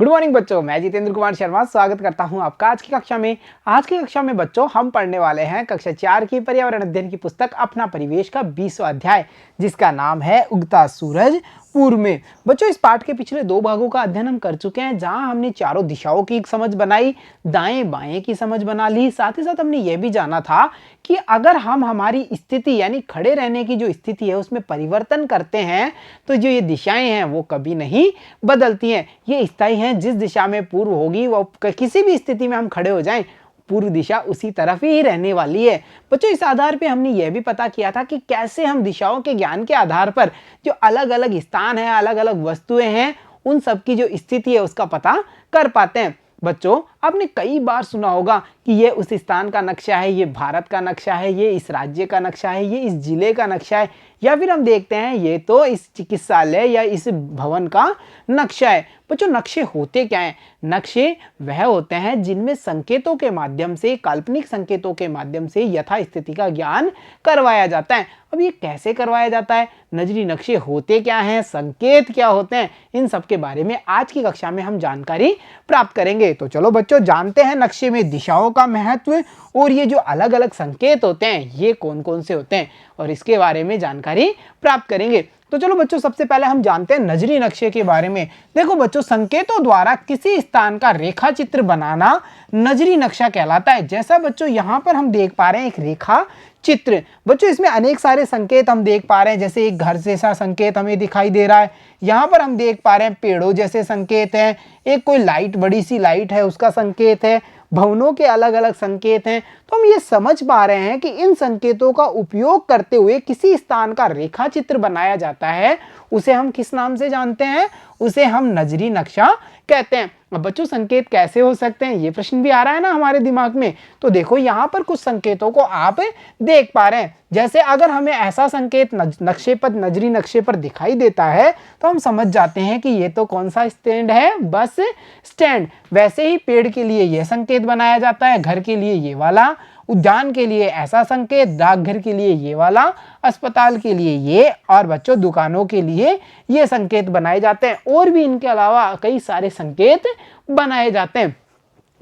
Good morning बच्चों, मैं जितेंद्र कुमार शर्मा स्वागत करता हूं आपका आज की कक्षा में। आज की कक्षा में बच्चों हम पढ़ने वाले हैं कक्षा 4 की पर्यावरण अध्ययन की पुस्तक अपना परिवेश का 20वां अध्याय, जिसका नाम है उगता सूरज पूर्व में। बच्चों इस पाठ के पिछले 2 भागों का अध्ययन हम कर चुके हैं, जहां हमने चारों दिशाओं की समझ बनाई, दाएं बाएं की समझ बना ली। साथ ही साथ हमने यह भी जाना था कि अगर हम हमारी स्थिति यानी खड़े रहने की जो स्थिति है उसमें परिवर्तन करते हैं तो जो ये दिशाएं हैं वो कभी नहीं बदलती हैं, ये स्थायी हैं। जिस दिशा में पूर्व होगी वो किसी भी स्थिति में हम खड़े हो जाएं, पूर्व दिशा उसी तरफ ही रहने वाली है। बच्चों इस आधार पे हमने यह भी पता किया था कि कैसे हम दिशाओं के ज्ञान के आधार पर जो अलग अलग स्थान है, अलग अलग वस्तुएं हैं, उन सब की जो स्थिति है उसका पता कर पाते हैं। बच्चों आपने कई बार सुना होगा कि ये उस स्थान का नक्शा है, ये भारत का नक्शा है, ये इस राज्य का नक्शा है, ये इस जिले का नक्शा है, या फिर हम देखते हैं ये तो इस चिकित्सालय या इस भवन का नक्शा है। बच्चों नक्शे होते क्या हैं? नक्शे वह होते हैं जिनमें संकेतों के माध्यम से, काल्पनिक संकेतों के माध्यम से यथास्थिति का ज्ञान करवाया जाता है। अब ये कैसे करवाया जाता है, नजरी नक्शे होते क्या हैं, संकेत क्या होते हैं, इन सब के बारे में आज की कक्षा में हम जानकारी प्राप्त करेंगे। तो चलो बच्चों जानते हैं नक्शे में दिशाओं का महत्व और ये जो अलग अलग संकेत होते हैं ये कौन कौन से होते हैं, और इसके बारे में जानकारी प्राप्त करेंगे। तो चलो बच्चों सबसे पहले हम जानते हैं नजरी नक्शे के बारे में। देखो बच्चों संकेतों द्वारा किसी स्थान का रेखा चित्र बनाना नजरी नक्शा कहलाता है। जैसा बच्चों यहाँ पर हम देख पा रहे हैं एक रेखा चित्र। बच्चों इसमें अनेक सारे संकेत हम देख पा रहे हैं, जैसे एक घर जैसा संकेत हमें दिखाई दे रहा है। यहाँ पर हम देख पा रहे हैं पेड़ों जैसे संकेत हैं, एक कोई लाइट, बड़ी सी लाइट है उसका संकेत है, भवनों के अलग अलग संकेत हैं। तो हम ये समझ पा रहे हैं कि इन संकेतों का उपयोग करते हुए किसी स्थान का रेखा चित्र बनाया जाता है, उसे हम किस नाम से जानते हैं? उसे हम नजरी नक्शा कहते हैं। अब बच्चों संकेत कैसे हो सकते हैं, ये प्रश्न भी आ रहा है ना हमारे दिमाग में। तो देखो यहाँ पर कुछ संकेतों को आप देख पा रहे हैं। जैसे अगर हमें ऐसा संकेत नक्शे पर, नजरी नक्शे पर दिखाई देता है तो हम समझ जाते हैं कि ये तो कौन सा स्टैंड है, बस स्टैंड। वैसे ही पेड़ के लिए यह संकेत बनाया जाता है, घर के लिए ये वाला, उद्यान के लिए ऐसा संकेत, डाकघर के लिए ये वाला, अस्पताल के लिए ये, और बच्चों दुकानों के लिए ये संकेत बनाए जाते हैं। और भी इनके अलावा कई सारे संकेत बनाए जाते हैं।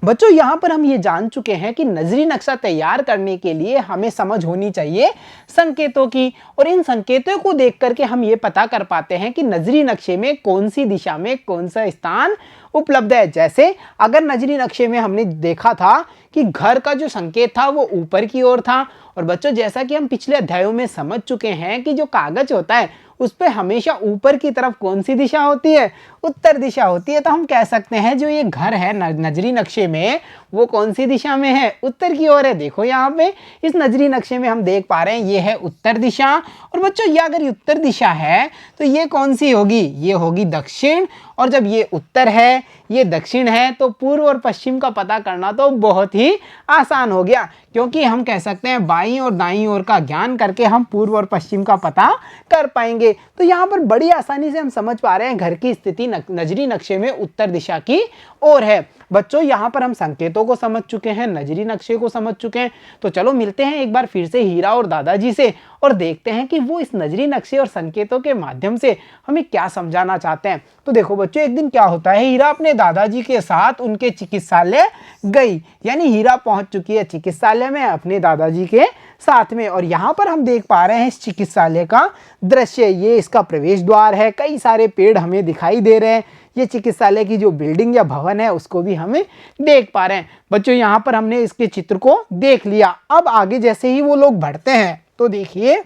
बच्चों यहाँ पर हम ये जान चुके हैं कि नजरी नक्शा तैयार करने के लिए हमें समझ होनी चाहिए संकेतों की, और इन संकेतों को देख करके हम ये पता कर पाते हैं कि नजरी नक्शे में कौन सी दिशा में कौन सा स्थान उपलब्ध है। जैसे अगर नजरी नक्शे में हमने देखा था कि घर का जो संकेत था वो ऊपर की ओर था, और बच्चों जैसा कि हम पिछले अध्यायों में समझ चुके हैं कि जो कागज होता है उस पर हमेशा ऊपर की तरफ कौन सी दिशा होती है? उत्तर दिशा होती है। तो हम कह सकते हैं जो ये घर है नजरी नक्शे में वो कौन सी दिशा में है? उत्तर की ओर है। देखो यहाँ पे इस नजरी नक्शे में हम देख पा रहे हैं ये है उत्तर दिशा, और बच्चों ये अगर उत्तर दिशा है तो ये कौन सी होगी? ये होगी दक्षिण। और जब ये उत्तर है, ये दक्षिण है, तो पूर्व और पश्चिम का पता करना तो बहुत ही आसान हो गया, क्योंकि हम कह सकते हैं बाईं और दाईं ओर का ज्ञान करके हम पूर्व और पश्चिम का पता कर पाएंगे। तो यहाँ पर बड़ी आसानी से हम समझ पा रहे हैं घर की स्थिति नजरी नक्शे में उत्तर दिशा की ओर है। बच्चों यहाँ पर हम संकेतों को समझ चुके हैं, नजरी नक्शे को समझ चुके हैं। तो चलो मिलते हैं एक बार फिर से हीरा और दादाजी से, और देखते हैं कि वो इस नजरी नक्शे और संकेतों के माध्यम से हमें क्या समझाना चाहते हैं। तो देखो बच्चों एक दिन क्या होता है, हीरा अपने दादाजी के साथ उनके चिकित्सालय गई, यानी हीरा पहुंच चुकी है चिकित्सालय में अपने दादाजी के साथ में। और यहाँ पर हम देख पा रहे हैं इस चिकित्सालय का दृश्य, ये इसका प्रवेश द्वार है, कई सारे पेड़ हमें दिखाई दे रहे हैं, ये चिकित्सालय की जो बिल्डिंग या भवन है उसको भी हमें देख पा रहे हैं। बच्चों यहाँ पर हमने इसके चित्र को देख लिया। अब आगे जैसे ही वो लोग बढ़ते हैं तो देखिए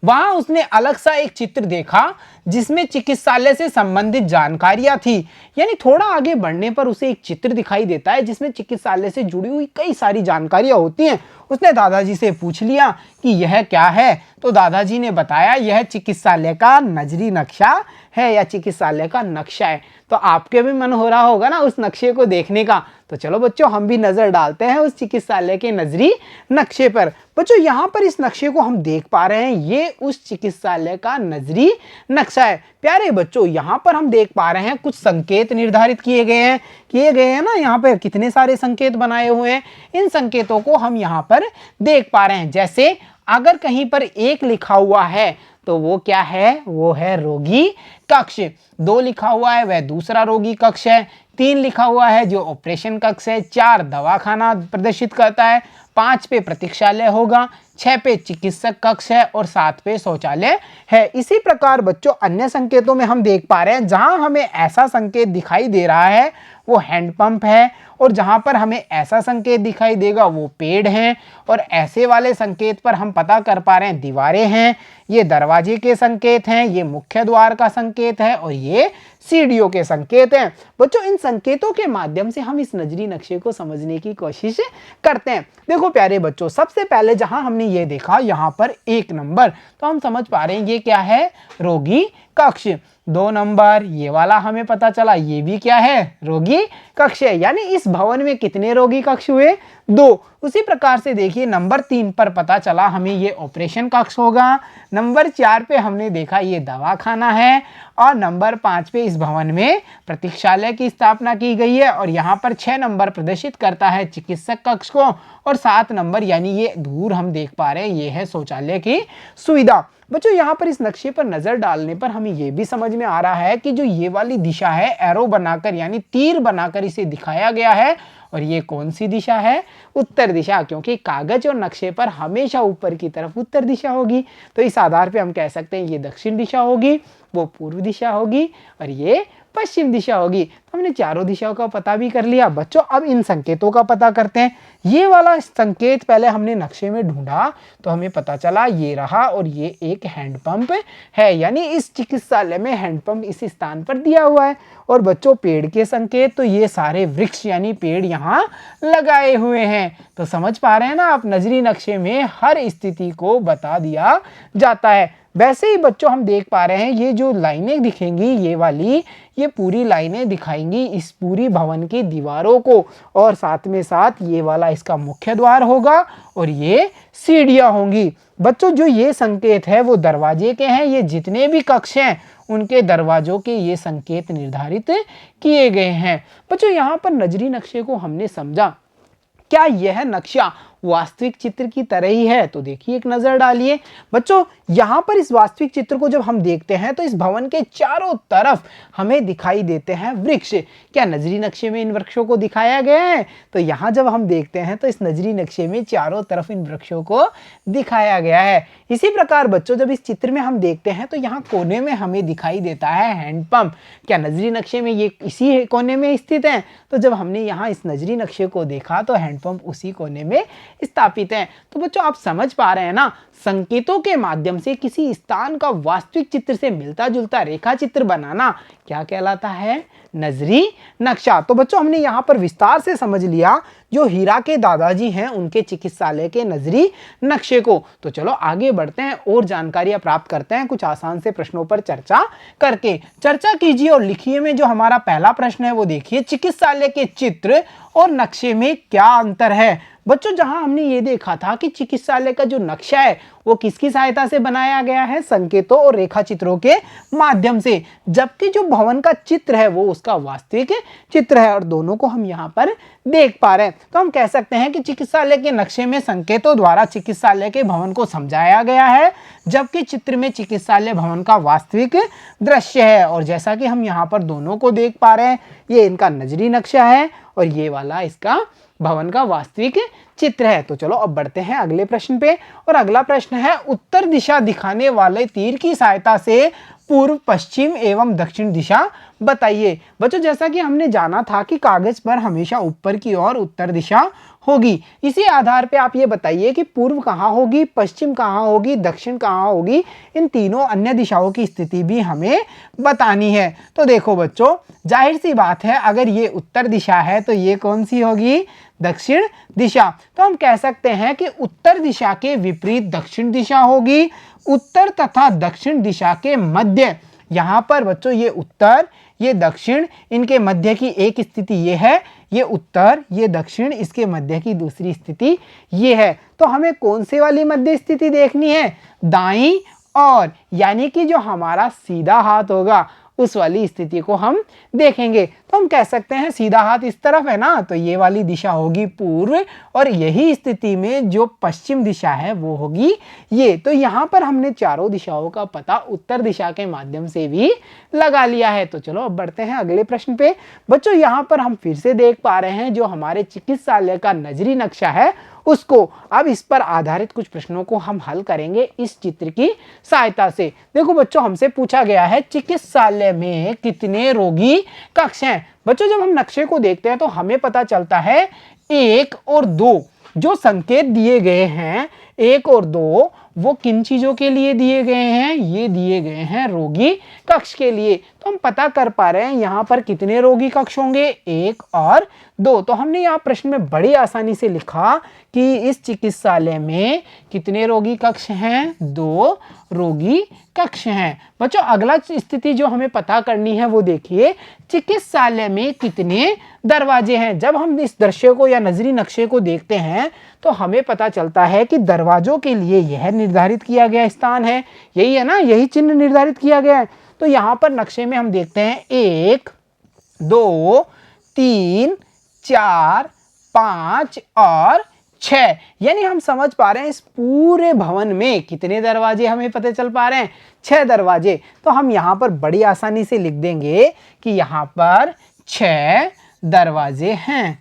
वहां उसने अलग सा एक चित्र देखा जिसमें चिकित्सालय से संबंधित जानकारियां थी। यानी थोड़ा आगे बढ़ने पर उसे एक चित्र दिखाई देता है जिसमें चिकित्सालय से जुड़ी हुई कई सारी जानकारियां होती हैं। उसने दादाजी से पूछ लिया कि यह क्या है, तो दादाजी ने बताया यह चिकित्सालय का नजरी नक्शा है या चिकित्सालय का नक्शा है। तो आपके भी मन हो रहा होगा ना उस नक्शे को देखने का। तो चलो बच्चों हम भी नजर डालते हैं उस चिकित्सालय के नजरी नक्शे पर। बच्चों यहाँ पर इस नक्शे को हम देख पा रहे हैं, ये उस चिकित्सालय का नजरी नक्शा है। प्यारे बच्चों यहाँ पर हम देख पा रहे हैं कुछ संकेत निर्धारित किए गए हैं ना, यहाँ पर कितने सारे संकेत बनाए हुए हैं। इन संकेतों को हम यहाँ पर देख पा रहे हैं। जैसे अगर कहीं पर 1 लिखा हुआ है तो वो क्या है, वो है रोगी कक्ष। 2 लिखा हुआ है वह दूसरा रोगी कक्ष है। 3 लिखा हुआ है जो ऑपरेशन कक्ष है। 4 दवाखाना प्रदर्शित करता है। 5 पे प्रतीक्षालय होगा। 6 पे चिकित्सक कक्ष है और 7 पे शौचालय है। इसी प्रकार बच्चों अन्य संकेतों में हम देख पा रहे हैं जहां हमें ऐसा संकेत दिखाई दे रहा है वो हैंडपंप है, और जहां पर हमें ऐसा संकेत दिखाई देगा वो पेड़ हैं, और ऐसे वाले संकेत पर हम पता कर पा रहे हैं दीवारें हैं, ये दरवाजे के संकेत हैं, ये मुख्य द्वार का संकेत है, और ये सीढ़ियों के संकेत हैं। बच्चों इन संकेतों के माध्यम से हम इस नजरी नक्शे को समझने की कोशिश करते हैं। देखो प्यारे बच्चों, सबसे पहले जहां हमने ये देखा यहाँ पर 1 नंबर, तो हम समझ पा रहे हैं ये क्या है, रोगी कक्ष। 2 नंबर ये वाला हमें पता चला, ये भी क्या है, रोगी कक्ष है। यानी इस भवन में कितने रोगी कक्ष हुए, 2। उसी प्रकार से देखिए नंबर 3 पर पता चला हमें ये ऑपरेशन कक्ष होगा। नंबर 4 पे हमने देखा ये दवाखाना है, और नंबर 5 पे इस भवन में प्रतीक्षालय की स्थापना की गई है, और यहाँ पर 6 नंबर प्रदर्शित करता है चिकित्सक कक्ष को, और 7 नंबर यानी ये दूर हम देख पा रहे हैं ये है शौचालय की सुविधा। बच्चों यहाँ पर इस नक्शे पर नजर डालने पर हमें यह भी समझ में आ रहा है कि जो ये वाली दिशा है एरो बनाकर यानी तीर बनाकर इसे दिखाया गया है, और ये कौन सी दिशा है, उत्तर दिशा, क्योंकि कागज और नक्शे पर हमेशा ऊपर की तरफ उत्तर दिशा होगी। तो इस आधार पे हम कह सकते हैं ये दक्षिण दिशा होगी, वो पूर्व दिशा होगी, और ये पश्चिम दिशा होगी। तो हमने चारों दिशाओं का पता भी कर लिया। बच्चों अब इन संकेतों का पता करते हैं। ये वाला संकेत पहले हमने नक्शे में ढूंढा तो हमें पता चला ये रहा, और ये एक हैंडपंप है, यानी इस चिकित्सालय में हैंडपंप इस स्थान पर दिया हुआ है। और बच्चों पेड़ के संकेत, तो ये सारे वृक्ष यानी पेड़ यहाँ लगाए हुए हैं। तो समझ पा रहे हैं ना आप, नजरी नक्शे में हर स्थिति को बता दिया जाता है। वैसे ही बच्चों हम देख पा रहे हैं ये जो लाइनें दिखेंगी ये वाली, ये पूरी लाइनें दिखाएंगी इस पूरी भवन की दीवारों को, और साथ में साथ ये वाला इसका मुख्य द्वार होगा, और ये सीढ़ियां होंगी। बच्चों जो ये संकेत है वो दरवाजे के हैं, ये जितने भी कक्ष हैं उनके दरवाजों के ये संकेत निर्धारित किए गए हैं। बच्चों यहाँ पर नजरी नक्शे को हमने समझा, क्या यह नक्शा वास्तविक चित्र की तरह ही है, तो देखिए एक नजर डालिए। बच्चों यहाँ पर इस वास्तविक चित्र को जब हम देखते हैं तो इस भवन के चारों तरफ हमें दिखाई देते हैं वृक्ष। क्या नजरी नक्शे में इन वृक्षों को दिखाया गया है, तो यहाँ जब हम देखते हैं तो इस नजरी नक्शे में चारों तरफ इन वृक्षों को दिखाया गया है। इसी प्रकार बच्चों जब इस चित्र में हम देखते हैं तो यहाँ कोने में हमें दिखाई देता है हैंडपंप। क्या नजरी नक्शे में ये इसी कोने में स्थित है, तो जब हमने यहाँ इस नजरी नक्शे को देखा तो हैंडपंप उसी कोने में स्थापित है। तो बच्चों आप समझ पा रहे हैं ना, संकेतों के माध्यम से किसी स्थान का वास्तविक चित्र से मिलता जुलता रेखा चित्र बनाना क्या कहलाता है, नजरी नक्शा। तो बच्चों हमने यहाँ पर विस्तार से समझ लिया जो हीरा के दादाजी हैं उनके चिकित्सालय के नजरी नक्शे को। तो चलो आगे बढ़ते हैं और जानकारियां प्राप्त करते हैं कुछ आसान से प्रश्नों पर चर्चा करके। चर्चा कीजिए और लिखिए में जो हमारा पहला प्रश्न है वो देखिए, चिकित्सालय के चित्र और नक्शे में क्या अंतर है। बच्चों जहां हमने ये देखा था कि चिकित्सालय का जो नक्शा है वो किसकी सहायता से बनाया गया है, संकेतों और रेखा चित्रों के माध्यम से, जबकि जो भवन का चित्र है वो उसका वास्तविक चित्र है, और दोनों को हम यहाँ पर देख पा रहे हैं। तो हम कह सकते हैं कि चिकित्सालय के नक्शे में संकेतों द्वारा चिकित्सालय के भवन को समझाया गया है, जबकि चित्र में चिकित्सालय भवन का वास्तविक दृश्य है। और जैसा कि हम यहाँ पर दोनों को देख पा रहे हैं, ये इनका नजरी नक्शा है और ये वाला इसका भवन का वास्तविक चित्र है। तो चलो अब बढ़ते हैं अगले प्रश्न पे, और अगला प्रश्न है, उत्तर दिशा दिखाने वाले तीर की सहायता से पूर्व, पश्चिम एवं दक्षिण दिशा बताइए। बच्चों जैसा कि हमने जाना था कि कागज पर हमेशा ऊपर की ओर उत्तर दिशा होगी, इसी आधार पे आप ये बताइए कि पूर्व कहाँ होगी, पश्चिम कहाँ होगी, दक्षिण कहाँ होगी। इन तीनों अन्य दिशाओं की स्थिति भी हमें बतानी है। तो देखो बच्चों जाहिर सी बात है, अगर ये उत्तर दिशा है तो ये कौन सी होगी, दक्षिण दिशा। तो हम कह सकते हैं कि उत्तर दिशा के विपरीत दक्षिण दिशा होगी। उत्तर तथा दक्षिण दिशा के मध्य, यहाँ पर बच्चों ये उत्तर ये दक्षिण, इनके मध्य की एक स्थिति ये है, ये उत्तर ये दक्षिण, इसके मध्य की दूसरी स्थिति ये है। तो हमें कौन से वाली मध्य स्थिति देखनी है, दाईं और, यानी कि जो हमारा सीधा हाथ होगा उस वाली स्थिति को हम देखेंगे। तो हम कह सकते हैं सीधा हाथ इस तरफ है ना, तो ये वाली दिशा होगी पूर्व, और यही स्थिति में जो पश्चिम दिशा है वो होगी ये। तो यहाँ पर हमने चारों दिशाओं का पता उत्तर दिशा के माध्यम से भी लगा लिया है। तो चलो अब बढ़ते हैं अगले प्रश्न पे। बच्चों यहाँ पर हम फिर से देख पा रहे हैं जो हमारे चिकित्सालय का नजरी नक्शा है उसको। अब इस पर आधारित कुछ प्रश्नों को हम हल करेंगे इस चित्र की सहायता से। देखो बच्चों, हमसे पूछा गया है चिकित्सालय में कितने रोगी कक्ष हैं। बच्चों जब हम नक्शे को देखते हैं तो हमें पता चलता है 1 और 2 जो संकेत दिए गए हैं, 1 और 2 वो किन चीजों के लिए दिए गए हैं, ये दिए गए हैं रोगी कक्ष के लिए। तो हम पता कर पा रहे हैं यहाँ पर कितने रोगी कक्ष होंगे, 1 और 2। तो हमने यहाँ प्रश्न में बड़ी आसानी से लिखा कि इस चिकित्सालय में कितने रोगी कक्ष हैं, 2 रोगी कक्ष हैं। बच्चों अगला स्थिति जो हमें पता करनी है वो देखिए, चिकित्सालय में कितने दरवाजे हैं। जब हम इस दृश्य को या नजरी नक्शे को देखते हैं तो हमें पता चलता है कि दरवाजों के लिए यह निर्धारित किया गया स्थान है, यही है ना, यही चिन्ह निर्धारित किया गया है। तो यहाँ पर नक्शे में हम देखते हैं 1 2 3 4 5 और 6, यानी हम समझ पा रहे हैं इस पूरे भवन में कितने दरवाजे हमें पता चल पा रहे हैं, 6 दरवाजे। तो हम यहाँ पर बड़ी आसानी से लिख देंगे कि यहाँ पर 6 दरवाजे हैं।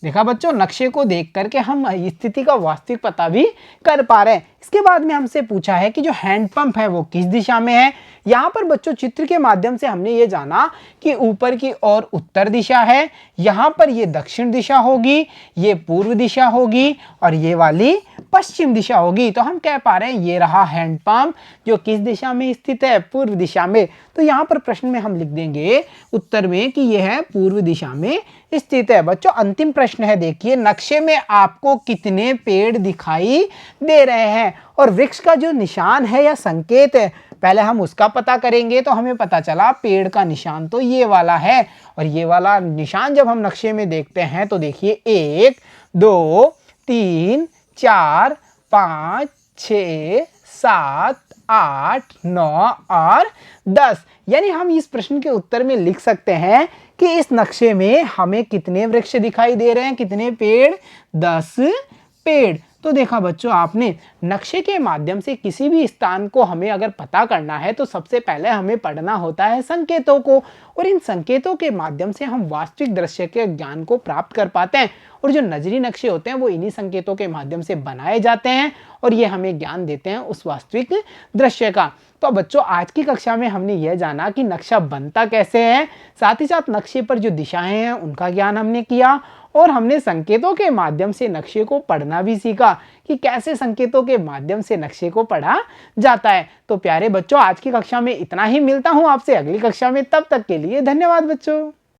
देखा बच्चों, नक्शे को देख करके हम स्थिति का वास्तविक पता भी कर पा रहे हैं। इसके बाद में हमसे पूछा है कि जो हैंडपंप है वो किस दिशा में है। यहाँ पर बच्चों चित्र के माध्यम से हमने ये जाना कि ऊपर की ओर उत्तर दिशा है, यहाँ पर ये दक्षिण दिशा होगी, ये पूर्व दिशा होगी और ये वाली पश्चिम दिशा होगी। तो हम कह पा रहे हैं ये रहा हैंडपंप जो किस दिशा में स्थित है, पूर्व दिशा में। तो यहाँ पर प्रश्न में हम लिख देंगे उत्तर में कि यह है पूर्व दिशा में स्थित है। बच्चों अंतिम प्रश्न है, देखिए नक्शे में आपको कितने पेड़ दिखाई दे रहे हैं, और वृक्ष का जो निशान है या संकेत है पहले हम उसका पता करेंगे। तो हमें पता चला पेड़ का निशान तो ये वाला है, और ये वाला निशान जब हम नक्शे में देखते हैं तो देखिए 1 2 3 4 5 6 7 8 9 और 10, यानी हम इस प्रश्न के उत्तर में लिख सकते हैं कि इस नक्शे में हमें कितने वृक्ष दिखाई दे रहे हैं, कितने पेड़, 10 पेड़। तो देखा बच्चों आपने, नक्शे के माध्यम से किसी भी स्थान को हमें अगर पता करना है तो सबसे पहले हमें पढ़ना होता है संकेतों को, और इन संकेतों के माध्यम से हम वास्तविक दृश्य के ज्ञान को प्राप्त कर पाते हैं। और जो नजरी नक्शे होते हैं वो इन्हीं संकेतों के माध्यम से बनाए जाते हैं और ये हमें ज्ञान देते हैं उस वास्तविक दृश्य का। तो बच्चों आज की कक्षा में हमने यह जाना कि नक्शा बनता कैसे है, साथ ही साथ नक्शे पर जो दिशाएं हैं उनका ज्ञान हमने किया, और हमने संकेतों के माध्यम से नक्शे को पढ़ना भी सीखा कि कैसे संकेतों के माध्यम से नक्शे को पढ़ा जाता है। तो प्यारे बच्चों आज की कक्षा में इतना ही, मिलता हूं आपसे अगली कक्षा में, तब तक के लिए धन्यवाद बच्चों।